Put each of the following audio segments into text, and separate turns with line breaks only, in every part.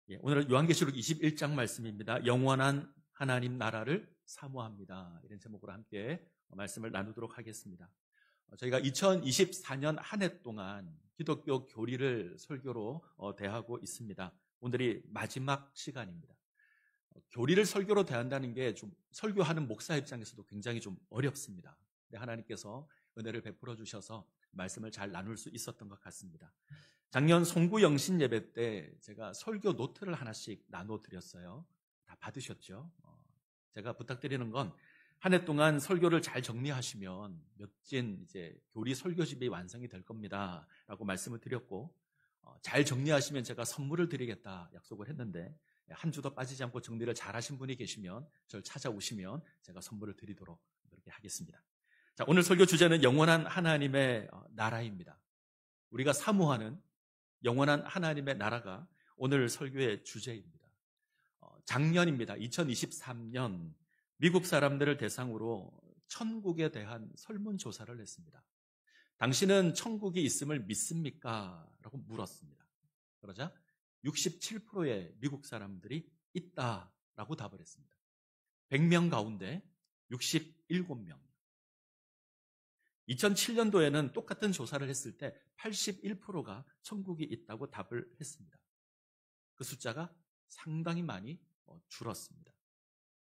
오늘은 요한계시록 21장 말씀입니다. 영원한 하나님 나라를 사모합니다. 이런 제목으로 함께 말씀을 나누도록 하겠습니다. 저희가 2024년 한 해 동안 기독교 교리를 설교로 대하고 있습니다. 오늘이 마지막 시간입니다. 교리를 설교로 대한다는 게 좀 설교하는 목사 입장에서도 굉장히 좀 어렵습니다. 하나님께서 은혜를 베풀어 주셔서 말씀을 잘 나눌 수 있었던 것 같습니다. 작년 송구 영신 예배 때 제가 설교 노트를 하나씩 나눠드렸어요. 다 받으셨죠? 제가 부탁드리는 건 한 해 동안 설교를 잘 정리하시면 멋진 이제 교리 설교집이 완성이 될 겁니다. 라고 말씀을 드렸고, 잘 정리하시면 제가 선물을 드리겠다 약속을 했는데, 한 주도 빠지지 않고 정리를 잘 하신 분이 계시면 저를 찾아오시면 제가 선물을 드리도록 그렇게 하겠습니다. 자, 오늘 설교 주제는 영원한 하나님의 나라입니다. 우리가 사모하는 영원한 하나님의 나라가 오늘 설교의 주제입니다. 작년입니다. 2023년 미국 사람들을 대상으로 천국에 대한 설문조사를 했습니다. 당신은 천국이 있음을 믿습니까? 라고 물었습니다. 그러자 67%의 미국 사람들이 있다라고 답을 했습니다. 100명 가운데 67명. 2007년도에는 똑같은 조사를 했을 때 81%가 천국이 있다고 답을 했습니다. 그 숫자가 상당히 많이 줄었습니다.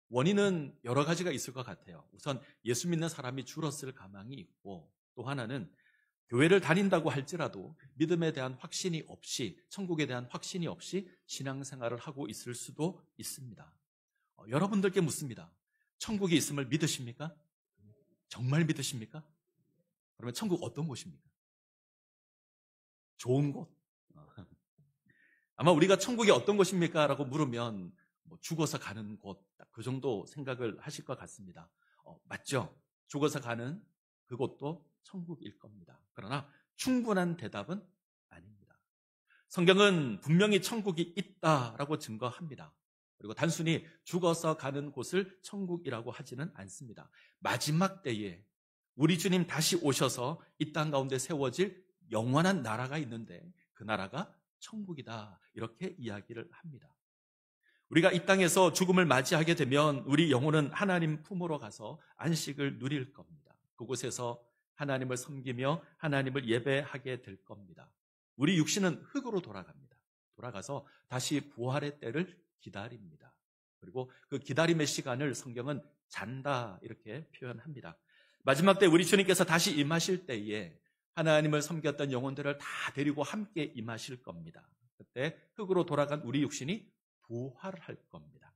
원인은 여러 가지가 있을 것 같아요. 우선 예수 믿는 사람이 줄었을 가망이 있고, 또 하나는 교회를 다닌다고 할지라도 믿음에 대한 확신이 없이, 천국에 대한 확신이 없이 신앙생활을 하고 있을 수도 있습니다. 여러분들께 묻습니다. 천국이 있음을 믿으십니까? 정말 믿으십니까? 그러면 천국 어떤 곳입니까? 좋은 곳? 아마 우리가 천국이 어떤 곳입니까? 라고 물으면 죽어서 가는 곳, 그 정도 생각을 하실 것 같습니다. 맞죠? 죽어서 가는 그곳도 천국일 겁니다. 그러나 충분한 대답은 아닙니다. 성경은 분명히 천국이 있다라고 증거합니다. 그리고 단순히 죽어서 가는 곳을 천국이라고 하지는 않습니다. 마지막 때에 우리 주님 다시 오셔서 이 땅 가운데 세워질 영원한 나라가 있는데 그 나라가 천국이다, 이렇게 이야기를 합니다. 우리가 이 땅에서 죽음을 맞이하게 되면 우리 영혼은 하나님 품으로 가서 안식을 누릴 겁니다. 그곳에서 하나님을 섬기며 하나님을 예배하게 될 겁니다. 우리 육신은 흙으로 돌아갑니다. 돌아가서 다시 부활의 때를 기다립니다. 그리고 그 기다림의 시간을 성경은 잔다, 이렇게 표현합니다. 마지막 때 우리 주님께서 다시 임하실 때에 하나님을 섬겼던 영혼들을 다 데리고 함께 임하실 겁니다. 그때 흙으로 돌아간 우리 육신이 부활할 겁니다.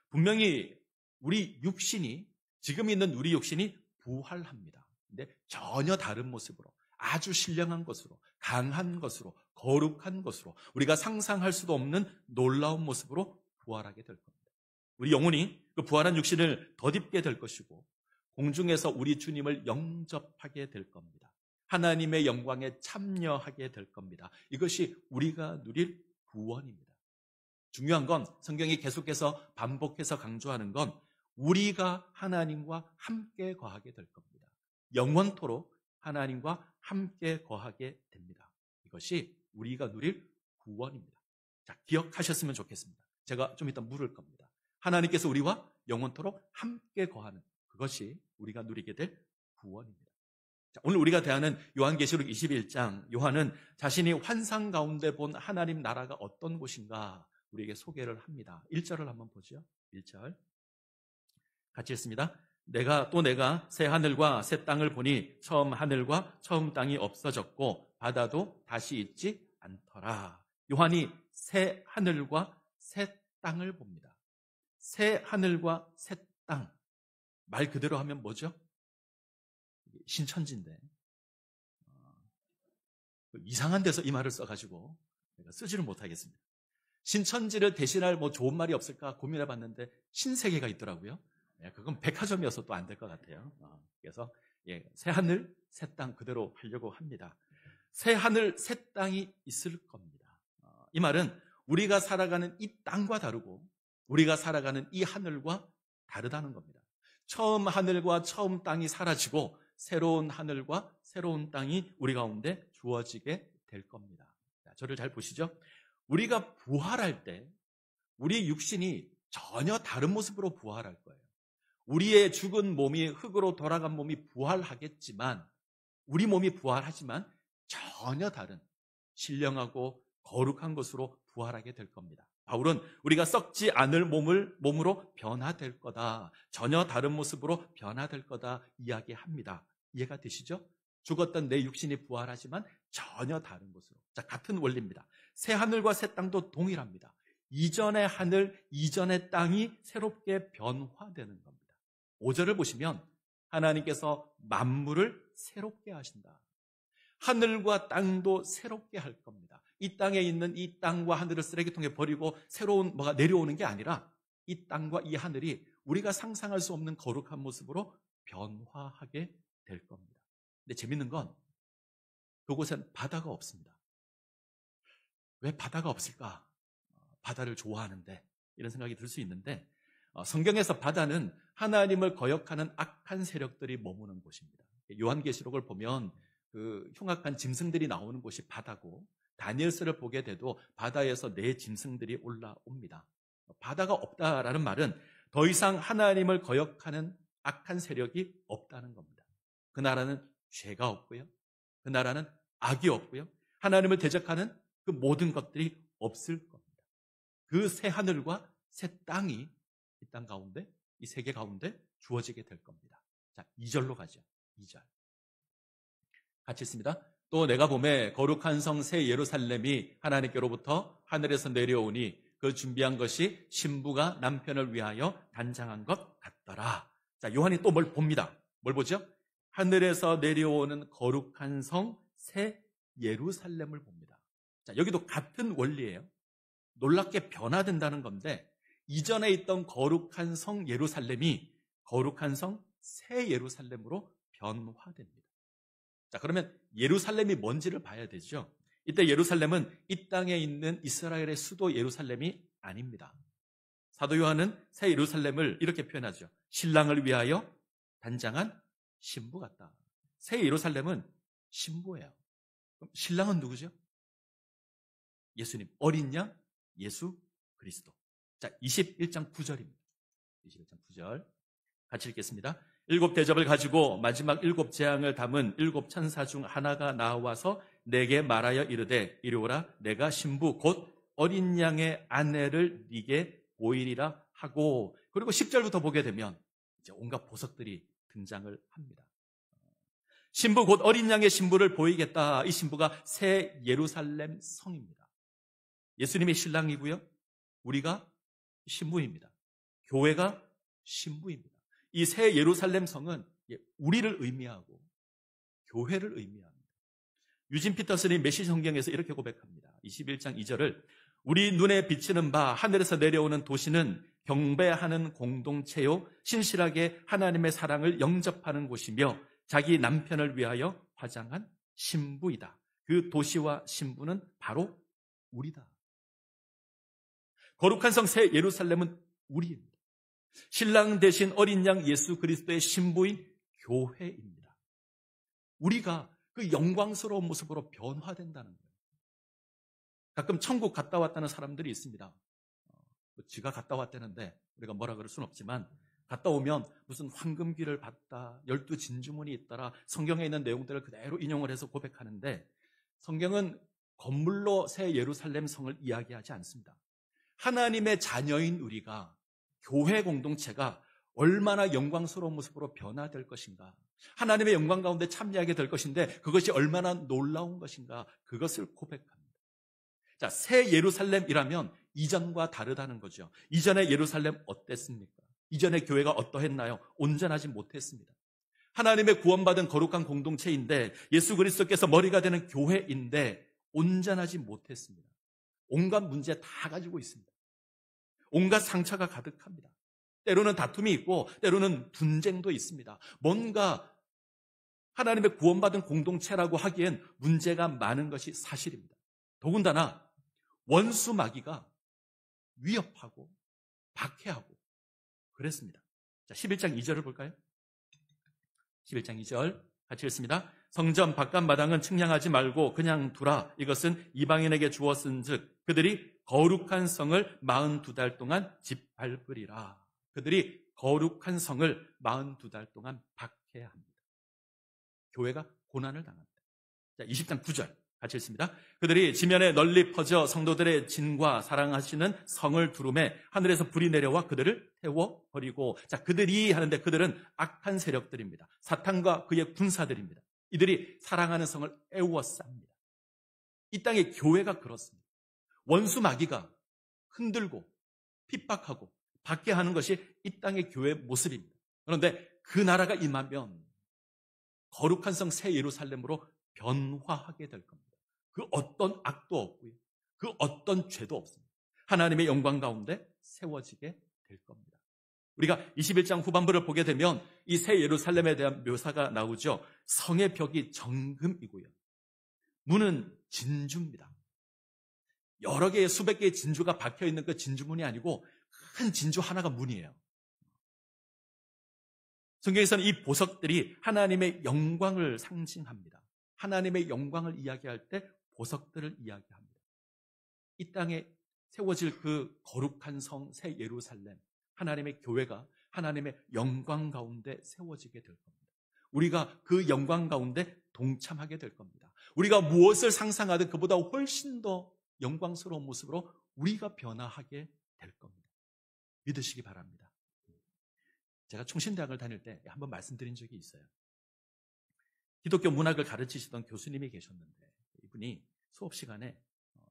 분명히 우리 육신이, 지금 있는 우리 육신이 부활합니다. 근데 전혀 다른 모습으로, 아주 신령한 것으로, 강한 것으로, 거룩한 것으로, 우리가 상상할 수도 없는 놀라운 모습으로 부활하게 될 겁니다. 우리 영혼이 그 부활한 육신을 덧입게 될 것이고, 공중에서 우리 주님을 영접하게 될 겁니다. 하나님의 영광에 참여하게 될 겁니다. 이것이 우리가 누릴 구원입니다. 중요한 건 성경이 계속해서 반복해서 강조하는 건 우리가 하나님과 함께 거하게 될 겁니다. 영원토록 하나님과 함께 거하게 됩니다. 이것이 우리가 누릴 구원입니다. 자, 기억하셨으면 좋겠습니다. 제가 좀 이따 물을 겁니다. 하나님께서 우리와 영원토록 함께 거하는, 그것이 우리가 누리게 될 구원입니다. 자, 오늘 우리가 대하는 요한계시록 21장, 요한은 자신이 환상 가운데 본 하나님 나라가 어떤 곳인가 우리에게 소개를 합니다. 1절을 한번 보죠. 1절 같이 읽습니다. 내가 새 하늘과 새 땅을 보니 처음 하늘과 처음 땅이 없어졌고 바다도 다시 있지 않더라. 요한이 새 하늘과 새 땅을 봅니다. 새 하늘과 새 땅, 말 그대로 하면 뭐죠? 신천지인데 이상한 데서 이 말을 써가지고 내가 쓰지를 못하겠습니다. 신천지를 대신할 좋은 말이 없을까 고민해봤는데 신세계가 있더라고요. 그건 백화점이어서 또 안 될 것 같아요. 그래서 새 하늘, 새 땅 그대로 하려고 합니다. 새 하늘, 새 땅이 있을 겁니다. 이 말은 우리가 살아가는 이 땅과 다르고 우리가 살아가는 이 하늘과 다르다는 겁니다. 처음 하늘과 처음 땅이 사라지고 새로운 하늘과 새로운 땅이 우리 가운데 주어지게 될 겁니다. 자, 저를 잘 보시죠. 우리가 부활할 때 우리 육신이 전혀 다른 모습으로 부활할 거예요. 우리의 죽은 몸이 흙으로 돌아간 몸이 부활하겠지만 우리 몸이 부활하지만 전혀 다른 신령하고 거룩한 것으로 부활하게 될 겁니다. 바울은 우리가 썩지 않을 몸으로 변화될 거다. 전혀 다른 모습으로 변화될 거다 이야기합니다. 이해가 되시죠? 죽었던 내 육신이 부활하지만 전혀 다른 것으로. 자, 같은 원리입니다. 새 하늘과 새 땅도 동일합니다. 이전의 하늘, 이전의 땅이 새롭게 변화되는 겁니다. 5절을 보시면 하나님께서 만물을 새롭게 하신다. 하늘과 땅도 새롭게 할 겁니다. 이 땅에 있는 이 땅과 하늘을 쓰레기통에 버리고 새로운 뭐가 내려오는 게 아니라 이 땅과 이 하늘이 우리가 상상할 수 없는 거룩한 모습으로 변화하게 될 겁니다. 근데 재밌는 건 그곳엔 바다가 없습니다. 왜 바다가 없을까? 바다를 좋아하는데 이런 생각이 들 수 있는데 성경에서 바다는 하나님을 거역하는 악한 세력들이 머무는 곳입니다. 요한계시록을 보면 그 흉악한 짐승들이 나오는 곳이 바다고 다니엘서를 보게 돼도 바다에서 네 짐승들이 올라옵니다. 바다가 없다라는 말은 더 이상 하나님을 거역하는 악한 세력이 없다는 겁니다. 그 나라는 죄가 없고요. 그 나라는 악이 없고요. 하나님을 대적하는 그 모든 것들이 없을 겁니다. 그 새 하늘과 새 땅이 이 땅 가운데, 이 세계 가운데 주어지게 될 겁니다. 자, 2절로 가죠. 2절. 같이 있습니다. 또 내가 보매 거룩한 성 새 예루살렘이 하나님께로부터 하늘에서 내려오니 그 준비한 것이 신부가 남편을 위하여 단장한 것 같더라. 자, 요한이 또 뭘 봅니다. 뭘 보죠? 하늘에서 내려오는 거룩한 성 새 예루살렘을 봅니다. 자, 여기도 같은 원리예요. 놀랍게 변화된다는 건데 이전에 있던 거룩한 성 예루살렘이 거룩한 성 새 예루살렘으로 변화됩니다. 자, 그러면 예루살렘이 뭔지를 봐야 되죠. 이때 예루살렘은 이 땅에 있는 이스라엘의 수도 예루살렘이 아닙니다. 사도 요한은 새 예루살렘을 이렇게 표현하죠. 신랑을 위하여 단장한 신부 같다. 새 예루살렘은 신부예요. 그럼 신랑은 누구죠? 예수님, 어린 양 예수 그리스도. 자, 21장 9절입니다. 21장 9절. 같이 읽겠습니다. 7 대접을 가지고 마지막 7 재앙을 담은 7 천사 중 하나가 나와서 내게 말하여 이르되 이리 오라 내가 신부 곧 어린 양의 아내를 네게 보이리라 하고 그리고 10절부터 보게 되면 이제 온갖 보석들이 등장을 합니다. 신부 곧 어린 양의 신부를 보이겠다. 이 신부가 새 예루살렘 성입니다. 예수님이 신랑이고요. 우리가 신부입니다. 교회가 신부입니다. 이 새 예루살렘 성은 우리를 의미하고 교회를 의미합니다. 유진 피터슨이 메시지 성경에서 이렇게 고백합니다. 21장 2절을 우리 눈에 비치는 바 하늘에서 내려오는 도시는 경배하는 공동체요 신실하게 하나님의 사랑을 영접하는 곳이며 자기 남편을 위하여 화장한 신부이다. 그 도시와 신부는 바로 우리다. 거룩한 성 새 예루살렘은 우리입니다. 신랑 대신 어린 양 예수 그리스도의 신부인 교회입니다. 우리가 그 영광스러운 모습으로 변화된다는 거예요. 가끔 천국 갔다 왔다는 사람들이 있습니다. 지가 갔다 왔다는데 우리가 뭐라 그럴 수는 없지만 갔다 오면 무슨 황금귀를 봤다, 12 진주문이 있더라, 성경에 있는 내용들을 그대로 인용을 해서 고백하는데 성경은 건물로 새 예루살렘 성을 이야기하지 않습니다. 하나님의 자녀인 우리가 교회 공동체가 얼마나 영광스러운 모습으로 변화될 것인가, 하나님의 영광 가운데 참여하게 될 것인데 그것이 얼마나 놀라운 것인가, 그것을 고백합니다. 자, 새 예루살렘이라면 이전과 다르다는 거죠. 이전의 예루살렘 어땠습니까? 이전의 교회가 어떠했나요? 온전하지 못했습니다. 하나님의 구원받은 거룩한 공동체인데 예수 그리스도께서 머리가 되는 교회인데 온전하지 못했습니다. 온갖 문제 다 가지고 있습니다. 온갖 상처가 가득합니다. 때로는 다툼이 있고 때로는 분쟁도 있습니다. 뭔가 하나님의 구원받은 공동체라고 하기엔 문제가 많은 것이 사실입니다. 더군다나 원수 마귀가 위협하고 박해하고 그랬습니다. 자, 11장 2절을 볼까요? 11장 2절 같이 읽습니다. 성전 바깥마당은 측량하지 말고 그냥 두라. 이것은 이방인에게 주었은즉 그들이 거룩한 성을 42달 동안 짓밟으리라. 그들이 거룩한 성을 42달 동안 박해야 합니다. 교회가 고난을 당합니다. 자, 20장 9절 같이 읽습니다. 그들이 지면에 널리 퍼져 성도들의 진과 사랑하시는 성을 두름에 하늘에서 불이 내려와 그들을 태워버리고, 자, 그들이 하는데 그들은 악한 세력들입니다. 사탄과 그의 군사들입니다. 이들이 사랑하는 성을 애워쌉니다. 이 땅의 교회가 그렇습니다. 원수 마귀가 흔들고 핍박하고 박해하는 것이 이 땅의 교회의 모습입니다. 그런데 그 나라가 임하면 거룩한 성 새 예루살렘으로 변화하게 될 겁니다. 그 어떤 악도 없고요. 그 어떤 죄도 없습니다. 하나님의 영광 가운데 세워지게 될 겁니다. 우리가 21장 후반부를 보게 되면 이 새 예루살렘에 대한 묘사가 나오죠. 성의 벽이 정금이고요. 문은 진주입니다. 여러 개의 수백 개의 진주가 박혀있는 그 진주문이 아니고 큰 진주 하나가 문이에요. 성경에서는 이 보석들이 하나님의 영광을 상징합니다. 하나님의 영광을 이야기할 때 보석들을 이야기합니다. 이 땅에 세워질 그 거룩한 성 새 예루살렘, 하나님의 교회가 하나님의 영광 가운데 세워지게 될 겁니다. 우리가 그 영광 가운데 동참하게 될 겁니다. 우리가 무엇을 상상하든 그보다 훨씬 더 영광스러운 모습으로 우리가 변화하게 될 겁니다. 믿으시기 바랍니다. 제가 충신대학을 다닐 때 한번 말씀드린 적이 있어요. 기독교 문학을 가르치시던 교수님이 계셨는데 이분이 수업 시간에,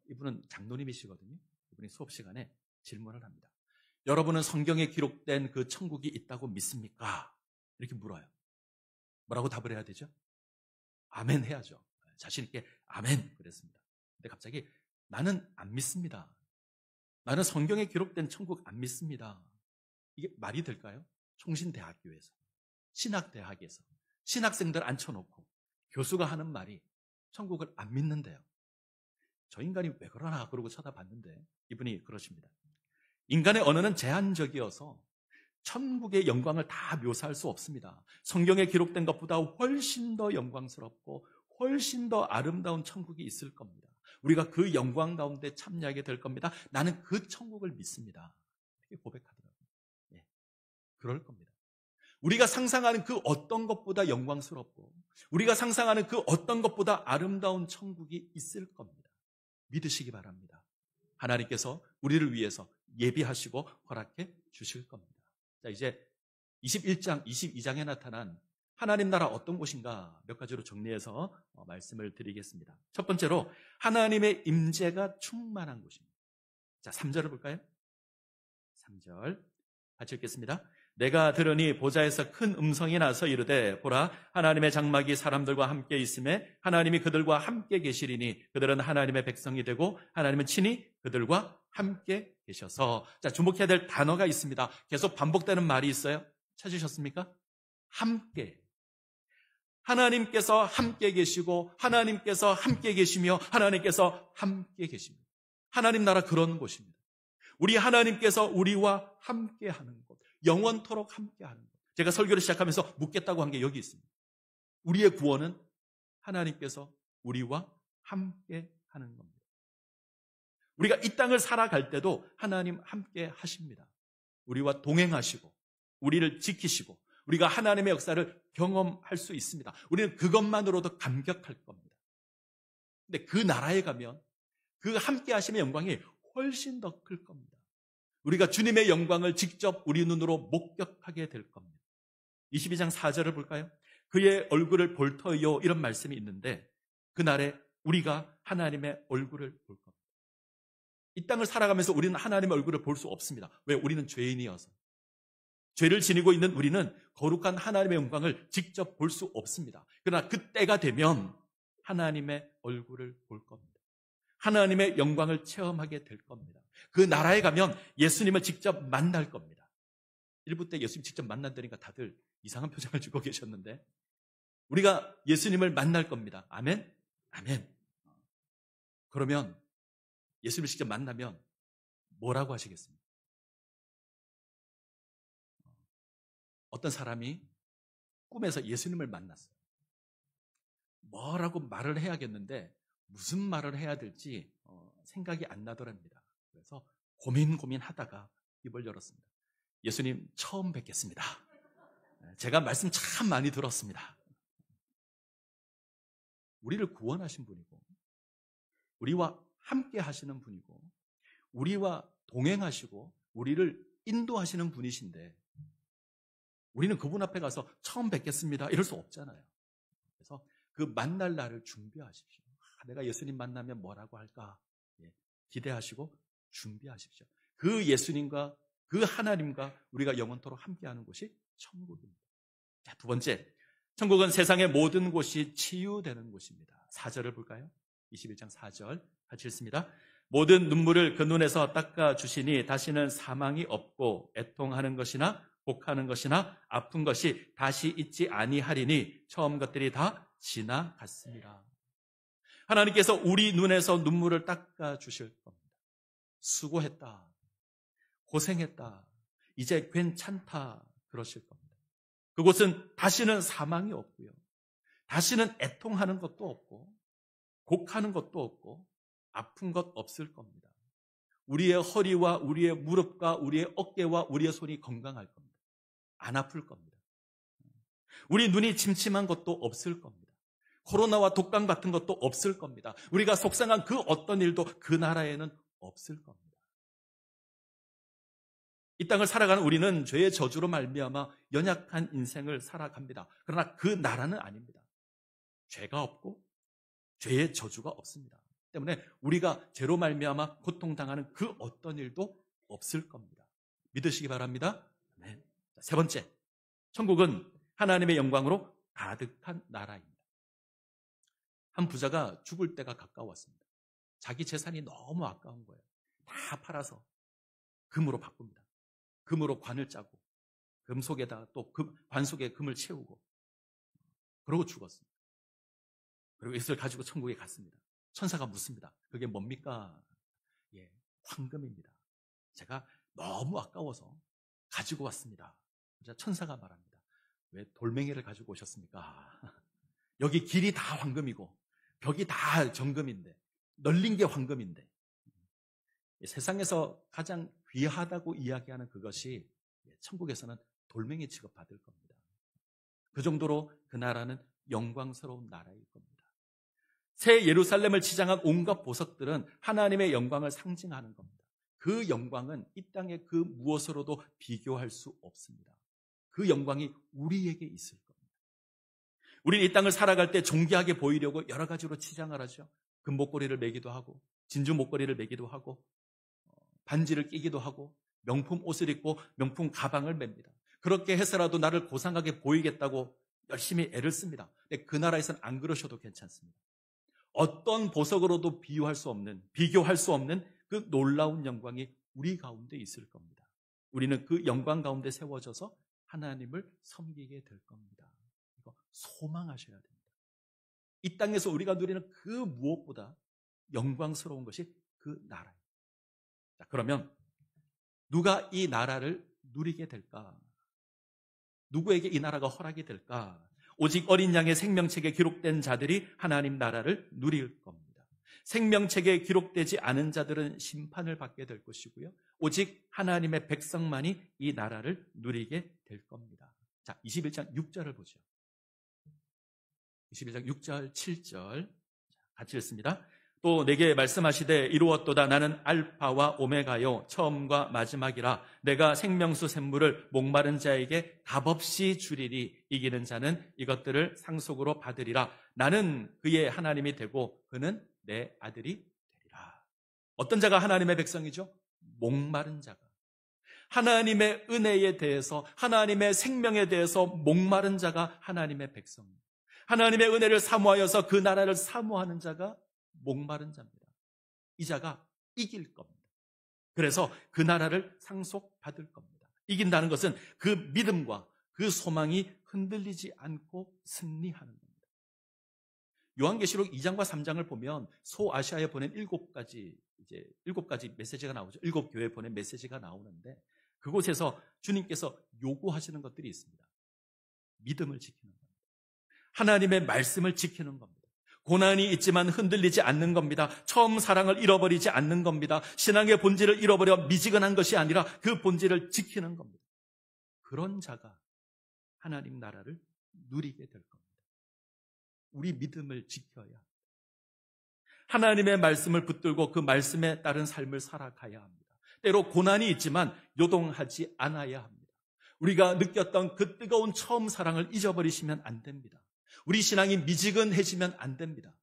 이분은 장로님이시거든요. 이분이 수업 시간에 질문을 합니다. 여러분은 성경에 기록된 그 천국이 있다고 믿습니까? 이렇게 물어요. 뭐라고 답을 해야 되죠? 아멘 해야죠. 자신 있게 아멘 그랬습니다. 근데 갑자기 나는 안 믿습니다. 나는 성경에 기록된 천국 안 믿습니다. 이게 말이 될까요? 총신대학교에서, 신학대학에서 신학생들 앉혀놓고 교수가 하는 말이 천국을 안 믿는데요. 저 인간이 왜 그러나 그러고 쳐다봤는데 이분이 그러십니다. 인간의 언어는 제한적이어서 천국의 영광을 다 묘사할 수 없습니다. 성경에 기록된 것보다 훨씬 더 영광스럽고 훨씬 더 아름다운 천국이 있을 겁니다. 우리가 그 영광 가운데 참여하게 될 겁니다. 나는 그 천국을 믿습니다. 이렇게 고백하더라고요. 예, 그럴 겁니다. 우리가 상상하는 그 어떤 것보다 영광스럽고 우리가 상상하는 그 어떤 것보다 아름다운 천국이 있을 겁니다. 믿으시기 바랍니다. 하나님께서 우리를 위해서 예비하시고 허락해 주실 겁니다. 자, 이제 21장, 22장에 나타난 하나님 나라 어떤 곳인가 몇 가지로 정리해서 말씀을 드리겠습니다. 첫 번째로 하나님의 임재가 충만한 곳입니다. 자, 3절을 볼까요? 3절 같이 읽겠습니다. 내가 들으니 보좌에서 큰 음성이 나서 이르되 보라 하나님의 장막이 사람들과 함께 있음에 하나님이 그들과 함께 계시리니 그들은 하나님의 백성이 되고 하나님은 친히 그들과 함께 계셔서. 자, 주목해야 될 단어가 있습니다. 계속 반복되는 말이 있어요. 찾으셨습니까? 함께. 하나님께서 함께 계시고 하나님께서 함께 계시며 하나님께서 함께 계십니다. 하나님 나라 그런 곳입니다. 우리 하나님께서 우리와 함께 하는 곳, 영원토록 함께 하는 곳. 제가 설교를 시작하면서 묻겠다고 한 게 여기 있습니다. 우리의 구원은 하나님께서 우리와 함께 하는 겁니다. 우리가 이 땅을 살아갈 때도 하나님 함께 하십니다. 우리와 동행하시고 우리를 지키시고 우리가 하나님의 역사를 경험할 수 있습니다. 우리는 그것만으로도 감격할 겁니다. 근데 그 나라에 가면 그 함께 하심의 영광이 훨씬 더 클 겁니다. 우리가 주님의 영광을 직접 우리 눈으로 목격하게 될 겁니다. 22장 4절을 볼까요? 그의 얼굴을 볼 터이요 이런 말씀이 있는데 그날에 우리가 하나님의 얼굴을 볼 겁니다. 이 땅을 살아가면서 우리는 하나님의 얼굴을 볼 수 없습니다. 왜? 우리는 죄인이어서. 죄를 지니고 있는 우리는 거룩한 하나님의 영광을 직접 볼 수 없습니다. 그러나 그때가 되면 하나님의 얼굴을 볼 겁니다. 하나님의 영광을 체험하게 될 겁니다. 그 나라에 가면 예수님을 직접 만날 겁니다. 일부 때 예수님 직접 만난다니까 다들 이상한 표정을 주고 계셨는데 우리가 예수님을 만날 겁니다. 아멘? 아멘. 그러면 예수님을 직접 만나면 뭐라고 하시겠습니까? 어떤 사람이 꿈에서 예수님을 만났어요. 뭐라고 말을 해야겠는데 무슨 말을 해야 될지 생각이 안 나더랍니다. 그래서 고민하다가 입을 열었습니다. 예수님 처음 뵙겠습니다. 제가 말씀 참 많이 들었습니다. 우리를 구원하신 분이고 우리와 함께 하시는 분이고 우리와 동행하시고 우리를 인도하시는 분이신데 우리는 그분 앞에 가서 처음 뵙겠습니다 이럴 수 없잖아요. 그래서 그 만날 날을 준비하십시오. 내가 예수님 만나면 뭐라고 할까 기대하시고 준비하십시오. 그 예수님과 그 하나님과 우리가 영원토록 함께하는 곳이 천국입니다. 자, 두 번째, 천국은 세상의 모든 곳이 치유되는 곳입니다. 4절을 볼까요? 21장 4절 같이 읽습니다. 모든 눈물을 그 눈에서 닦아주시니 다시는 사망이 없고 애통하는 것이나 곡하는 것이나 아픈 것이 다시 있지 아니하리니 처음 것들이 다 지나갔습니다. 하나님께서 우리 눈에서 눈물을 닦아주실 겁니다. 수고했다, 고생했다, 이제 괜찮다 그러실 겁니다. 그곳은 다시는 사망이 없고요, 다시는 애통하는 것도 없고 곡하는 것도 없고 아픈 것 없을 겁니다. 우리의 허리와 우리의 무릎과 우리의 어깨와 우리의 손이 건강할 겁니다. 안 아플 겁니다. 우리 눈이 침침한 것도 없을 겁니다. 코로나와 독감 같은 것도 없을 겁니다. 우리가 속상한 그 어떤 일도 그 나라에는 없을 겁니다. 이 땅을 살아가는 우리는 죄의 저주로 말미암아 연약한 인생을 살아갑니다. 그러나 그 나라는 아닙니다. 죄가 없고 죄의 저주가 없습니다. 때문에 우리가 죄로 말미암아 고통당하는 그 어떤 일도 없을 겁니다. 믿으시기 바랍니다. 네. 세 번째, 천국은 하나님의 영광으로 가득한 나라입니다. 한 부자가 죽을 때가 가까웠습니다. 자기 재산이 너무 아까운 거예요. 다 팔아서 금으로 바꿉니다. 금으로 관을 짜고 금 속에다 또 관 속에 금을 채우고 그러고 죽었습니다. 그리고 이것을 가지고 천국에 갔습니다. 천사가 묻습니다. 그게 뭡니까? 황금입니다. 제가 너무 아까워서 가지고 왔습니다. 천사가 말합니다. 왜 돌멩이를 가지고 오셨습니까? 여기 길이 다 황금이고 벽이 다 정금인데 널린 게 황금인데 세상에서 가장 귀하다고 이야기하는 그것이 천국에서는 돌멩이 취급받을 겁니다. 그 정도로 그 나라는 영광스러운 나라일 겁니다. 새 예루살렘을 치장한 온갖 보석들은 하나님의 영광을 상징하는 겁니다. 그 영광은 이 땅의 그 무엇으로도 비교할 수 없습니다. 그 영광이 우리에게 있을 겁니다. 우리는 이 땅을 살아갈 때 존귀하게 보이려고 여러 가지로 치장을 하죠. 금목걸이를 매기도 하고 진주 목걸이를 매기도 하고 반지를 끼기도 하고 명품 옷을 입고 명품 가방을 맵니다. 그렇게 해서라도 나를 고상하게 보이겠다고 열심히 애를 씁니다. 근데 그 나라에서는 안 그러셔도 괜찮습니다. 어떤 보석으로도 비교할 수 없는 그 놀라운 영광이 우리 가운데 있을 겁니다. 우리는 그 영광 가운데 세워져서 하나님을 섬기게 될 겁니다. 이거 소망하셔야 됩니다. 이 땅에서 우리가 누리는 그 무엇보다 영광스러운 것이 그 나라입니다. 자, 그러면 누가 이 나라를 누리게 될까? 누구에게 이 나라가 허락이 될까? 오직 어린 양의 생명책에 기록된 자들이 하나님 나라를 누릴 겁니다. 생명책에 기록되지 않은 자들은 심판을 받게 될 것이고요. 오직 하나님의 백성만이 이 나라를 누리게 될 겁니다. 자, 21장 6절을 보죠. 21장 6절, 7절 같이 읽습니다. 또 내게 말씀하시되 이루었도다. 나는 알파와 오메가요 처음과 마지막이라. 내가 생명수 샘물을 목마른 자에게 값없이 주리니 이기는 자는 이것들을 상속으로 받으리라. 나는 그의 하나님이 되고 그는 내 아들이 되리라. 어떤 자가 하나님의 백성이죠? 목마른 자가. 하나님의 은혜에 대해서, 하나님의 생명에 대해서 목마른 자가 하나님의 백성입니다. 하나님의 은혜를 사모하여서 그 나라를 사모하는 자가 목마른 자입니다. 이 자가 이길 겁니다. 그래서 그 나라를 상속받을 겁니다. 이긴다는 것은 그 믿음과 그 소망이 흔들리지 않고 승리하는 겁니다. 요한계시록 2장과 3장을 보면 소아시아에 보낸 7가지 메시지가 나오죠. 7교회에 보낸 메시지가 나오는데 그곳에서 주님께서 요구하시는 것들이 있습니다. 믿음을 지키는 겁니다. 하나님의 말씀을 지키는 겁니다. 고난이 있지만 흔들리지 않는 겁니다. 처음 사랑을 잃어버리지 않는 겁니다. 신앙의 본질을 잃어버려 미지근한 것이 아니라 그 본질을 지키는 겁니다. 그런 자가 하나님 나라를 누리게 될 겁니다. 우리 믿음을 지켜야 합니다. 하나님의 말씀을 붙들고 그 말씀에 따른 삶을 살아가야 합니다. 때로 고난이 있지만 요동하지 않아야 합니다. 우리가 느꼈던 그 뜨거운 처음 사랑을 잊어버리시면 안 됩니다. 우리 신앙이 미지근해지면 안 됩니다.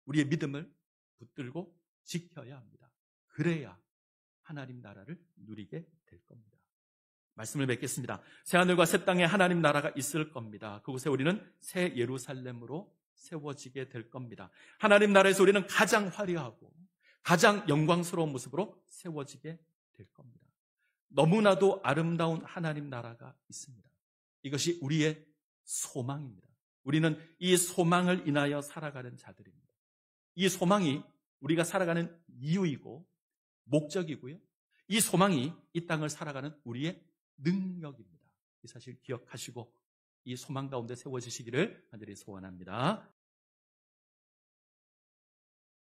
우리의 믿음을 붙들고 지켜야 합니다. 그래야 하나님 나라를 누리게 될 겁니다. 말씀을 맺겠습니다. 새하늘과 새 땅에 하나님 나라가 있을 겁니다. 그곳에 우리는 새 예루살렘으로 세워지게 될 겁니다. 하나님 나라에서 우리는 가장 화려하고 가장 영광스러운 모습으로 세워지게 될 겁니다. 너무나도 아름다운 하나님 나라가 있습니다. 이것이 우리의 소망입니다. 우리는 이 소망을 인하여 살아가는 자들입니다. 이 소망이 우리가 살아가는 이유이고 목적이고요. 이 소망이 이 땅을 살아가는 우리의 능력입니다. 이 사실 기억하시고 이 소망 가운데 세워지시기를 간절히 소원합니다.